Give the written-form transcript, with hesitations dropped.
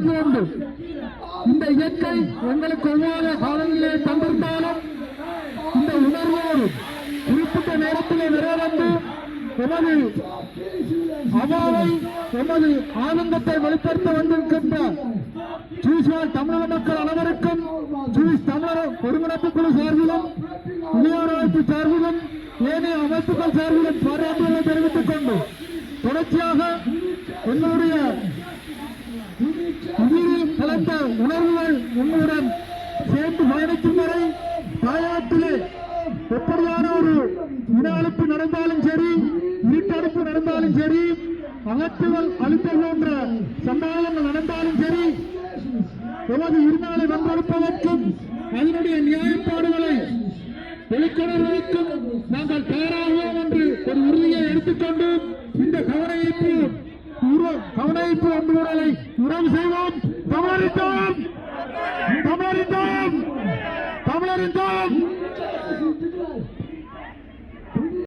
உணர்ந்து கொண்டு இந்த இயற்கை எங்களுக்கு ஒவ்வாத காலங்களிலே தந்திருந்தாலும் இந்த உணர்வோடு குறிப்பிட்ட நேரத்திலே நிறைவேந்து எமது அவாவை எமது ஆனந்தத்தை வெளிப்படுத்த வந்திருக்கின்ற சுவிஸ்வாழ் தமிழக மக்கள் அனைவருக்கும் சுவிஸ் தமிழர் ஒருங்கிணைப்பு குழு சார்பிலும் இளையோர் அமைப்பு சார்பிலும் ஏனைய அமைப்புகள் சார்பிலும் பாராட்டுகளை தெரிவித்துக் கொண்டு தொடர்ச்சியாக எங்களுடைய உயிரில் கலந்த உணர்வுகள் உங்களுடன் சேர்ந்து பயணிக்கும் வரை தாயாட்டிலே எப்படியான ஒரு இன அழிப்பு நடந்தாலும் சரி, இருட்டடுப்பு நடந்தாலும் சரி, அகற்றுதல் அழுத்தல் போன்ற சம்பவங்கள் நடந்தாலும் சரி, எமது இருநாளை வென்றெடுப்பதற்கும் அதனுடைய நியாயப்பாடுகளை வெளிக்கொணர்வதற்கும் நாங்கள் தயாராகுவோம் என்று ஒரு உறுதியை எடுத்துக்கொண்டு இந்த கவனஈர்ப்பு ஒன்றுகளை உறவு செய்வோம். தமிழரின் தமிழரின் தமிழரின்